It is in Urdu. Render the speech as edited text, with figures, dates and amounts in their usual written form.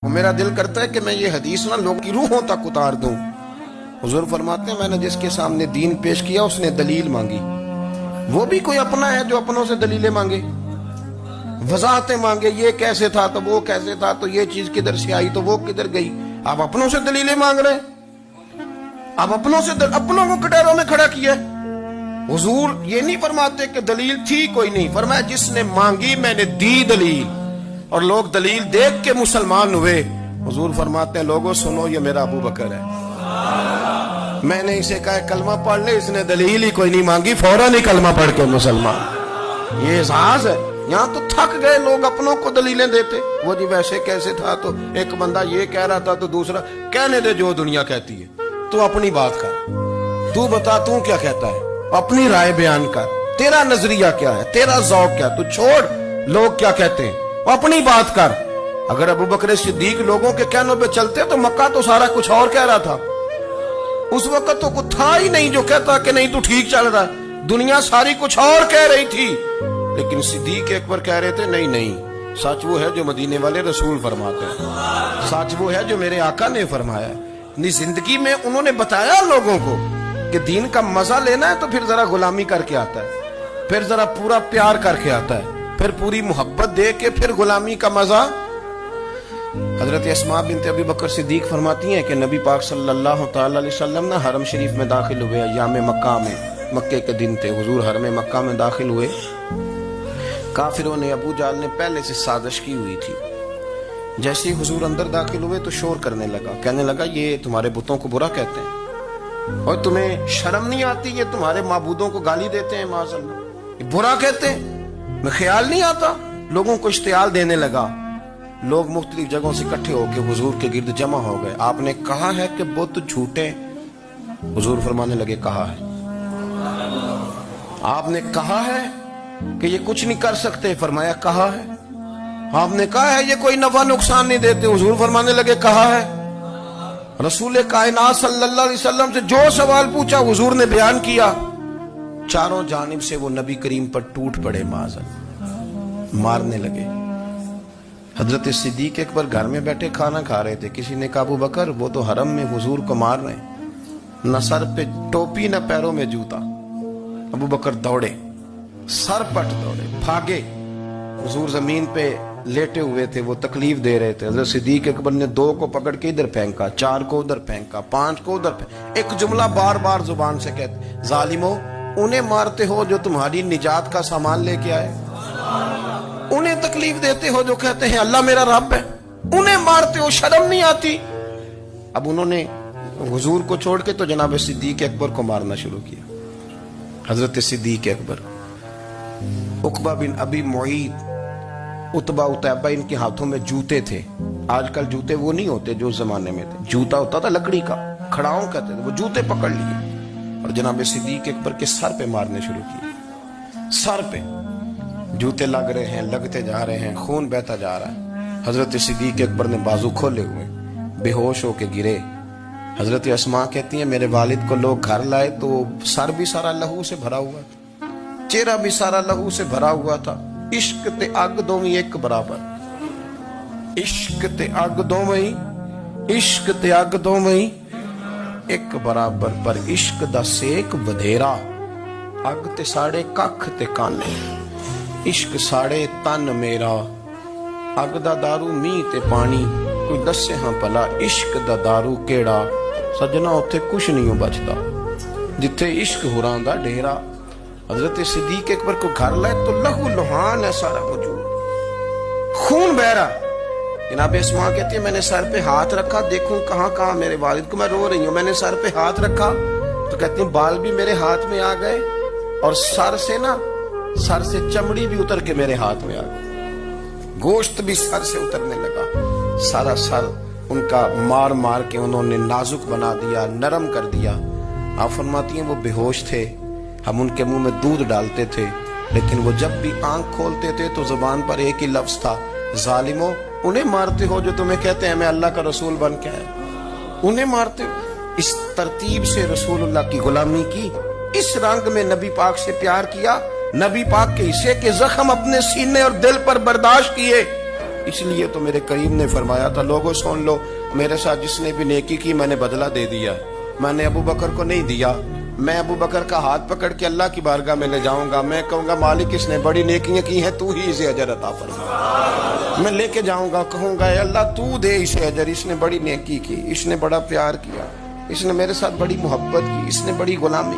میرا دل کرتا ہے کہ میں یہ حدیث نہ لوگوں کی روحوں تک اتار دوں۔ حضور فرماتے ہیں میں نے جس کے سامنے دین پیش کیا اس نے دلیل مانگی، وہ بھی کوئی اپنا ہے جو اپنوں سے دلیلیں مانگے، وضاحتیں مانگے، یہ کیسے تھا تو وہ کیسے تھا تو یہ چیز کدھر سے آئی تو وہ کدھر گئی۔ آپ اپنوں سے دلیلیں مانگ رہے ہیں، آپ اپنوں کو کٹہروں میں کھڑا کیا۔ حضور یہ نہیں فرماتے کہ دلیل تھی کوئی نہیں، فرمایا جس نے مانگی میں نے دی دلیل، اور لوگ دلیل دیکھ کے مسلمان ہوئے۔ حضور فرماتے ہیں لوگوں سنو یہ میرا ابو بکر ہے، میں نے اسے کہا کلمہ پڑھ لے، اس نے دلیل ہی کوئی نہیں مانگی، فوراً ہی کلمہ پڑھ کے مسلمان۔ یہ اعزاز ہے۔ یہاں تو تھک گئے لوگ اپنوں کو دلیلیں دیتے، وہ جی ویسے کیسے تھا تو ایک بندہ یہ کہہ رہا تھا تو دوسرا کہنے دے جو دنیا کہتی ہے، تو اپنی بات کر، تو بتا تو کیا کہتا ہے، اپنی رائے بیان کر، تیرا نظریہ کیا ہے، تیرا ذوق کیا، تو چھوڑ لوگ کیا کہتے ہیں، اپنی بات کر۔ اگر ابو بکر صدیق لوگوں کے کہنوں پہ چلتے تو مکہ تو سارا کچھ اور کہہ رہا تھا، اس وقت تو کچھ تھا ہی نہیں جو کہتا کہ نہیں تو ٹھیک چل رہا ہے، دنیا ساری کچھ اور کہہ رہی تھی، لیکن صدیق اکبر کہہ رہے تھے نہیں نہیں، سچ وہ ہے جو مدینے والے رسول فرماتے ہیں، سچ وہ ہے جو میرے آقا نے فرمایا ہے۔ زندگی میں انہوں نے بتایا لوگوں کو کہ دین کا مزہ لینا ہے تو پھر ذرا غلامی کر کے آتا ہے، پھر ذرا پورا پیار کر کے آتا ہے، پھر پوری محبت دے کے پھر غلامی کا مزہ۔ حضرت اسماء بنت ابی بکر صدیق فرماتی ہیں کہ نبی پاک صلی اللہ تعالی علیہ وسلم نے حرم شریف میں داخل ہوئے، ایام مکہ میں، مکے کے دن تھے، حضور حرم مکہ میں داخل ہوئے، کافروں نے ابو جہل نے پہلے سے سازش کی ہوئی تھی۔ جیسے ہی حضور اندر داخل ہوئے تو شور کرنے لگا، کہنے لگا یہ تمہارے بتوں کو برا کہتے ہیں اور تمہیں شرم نہیں آتی، یہ تمہارے معبودوں کو گالی دیتے ہیں، معاذ اللہ یہ برا کہتے ہیں، میں خیال نہیں آتا۔ لوگوں کو اشتعال دینے لگا، لوگ مختلف جگہوں سے اکٹھے ہو کے حضور کے گرد جمع ہو گئے۔ آپ نے کہا ہے کہ بت جھوٹے، حضور فرمانے لگے کہا ہے۔ آپ نے کہا ہے کہ یہ کچھ نہیں کر سکتے، فرمایا کہا ہے۔ آپ نے کہا ہے یہ کوئی نفع نقصان نہیں دیتے، حضور فرمانے لگے کہا ہے۔ رسول کائنات صلی اللہ علیہ وسلم سے جو سوال پوچھا حضور نے بیان کیا، چاروں جانب سے وہ نبی کریم پر ٹوٹ پڑے، معاذ اللہ مارنے لگے۔ حضرت صدیق اکبر گھر میں بیٹھے کھانا کھا رہے تھے، کسی نے کہا ابو بکر وہ تو حرم میں حضور کو مار رہے ہیں، نہ سر پہ ٹوپی نہ پیروں میں جوتا۔ ابو بکر دوڑے، سر پٹ دوڑے، بھاگے۔ حضور زمین پہ لیٹے ہوئے تھے، وہ تکلیف دے رہے تھے۔ حضرت صدیق اکبر نے 2 کو پکڑ کے ادھر پھینکا، 4 کو ادھر پھینکا، 5 کو ادھر پھینکا، ایک جملہ بار بار زبان سے کہتے ظالمو انہیں مارتے ہو جو تمہاری نجات کا سامان لے کے آئے، انہیں تکلیف دیتے ہو جو کہتے ہیں اللہ میرا رب ہے، انہیں مارتے ہو، شرم نہیں آتی۔ اب انہوں نے حضور کو چھوڑ کے تو جناب صدیق اکبر کو مارنا شروع کیا۔ حضرت صدیق اکبر، عقبہ بن ابی معیط، عتبہ اتیبہ ان کے ہاتھوں میں جوتے تھے۔ آج کل جوتے وہ نہیں ہوتے جو اس زمانے میں تھے، جوتا ہوتا تھا لکڑی کا، کھڑاؤں کہتے تھے، وہ جوتے پکڑ لیے اور جناب صدیق اکبر کے سر پہ مارنے شروع کیے۔ سر پہ جوتے لگ رہے ہیں، لگتے جا رہے ہیں، خون بہتا جا رہا ہے۔ حضرت صدیق اکبر نے بازو کھولے ہوئے بے ہوش ہو کے گرے۔ حضرت اسماء کہتی ہیں میرے والد کو لوگ گھر لائے تو سر بھی سارا لہو سے بھرا ہوا تھا، چہرہ بھی سارا لہو سے بھرا ہوا تھا۔ عشق تے اگ دوویں ایک برابر، عشق تے اگ دوویں، عشق تے اگ دوویں ایک برابر، پر عشق دا سیک ودھیرا، اگ تے ساڑے ککھ تے کانے، عشق ساڑے تن میرا، اگ دا دارو می تے پانی، کوئی دسے ہاں پلا عشق دا دارو کیڑا، سجنا اتھے کچھ نہیں بچتا جتھے عشق ہوراں دا ڈیرا۔ حضرت صدیق اکبر کو گھر لائے تو لہو لہان ہے سارا وجود، خون بہ رہا۔ جناب اسماء کہتی ہے میں نے سر پہ ہاتھ رکھا، دیکھوں کہاں کہاں میرے والد کو، میں رو رہی ہوں، میں نے سر پہ ہاتھ رکھا تو کہتی ہیں بال بھی میرے ہاتھ میں آ گئے اور سر سے چمڑی بھی اتر کے میرے ہاتھ میں آ گئی، گوشت بھی سر سے اترنے لگا، سارا سر ان کا مار مار کے انہوں نے نازک بنا دیا، نرم کر دیا۔ آپ فرماتی ہیں وہ بے ہوش تھے، ہم ان کے منہ میں دودھ ڈالتے تھے، لیکن وہ جب بھی آنکھ کھولتے تھے تو زبان پر ایک ہی لفظ تھا، ظالمو انہیں مارتے ہو جو تمہیں کہتے ہیں میں اللہ کا رسول بن کے آیا، انہیں مارتے ہو۔ اس ترتیب سے رسول اللہ کی غلامی کی، اس رنگ میں نبی پاک سے پیار کیا، نبی پاک کے حصے کے زخم اپنے سینے اور دل پر برداشت کیے، اس لیے تو میرے کریم نے فرمایا تھا لوگوں سن لو میرے ساتھ جس نے بھی نیکی کی میں نے بدلہ دے دیا، میں نے ابو بکر کو نہیں دیا، میں ابو بکر کا ہاتھ پکڑ کے اللہ کی بارگاہ میں لے جاؤں گا، میں کہوں گا مالک اس نے بڑی نیکیاں کی ہیں تو ہی اسے اجر عطا فرما، میں لے کے جاؤں گا کہوں گا اے اللہ تو دے اسے اجر، اس نے بڑی نیکی کی، اس نے بڑا پیار کیا، اس نے میرے ساتھ بڑی محبت کی، اس نے بڑی غلامی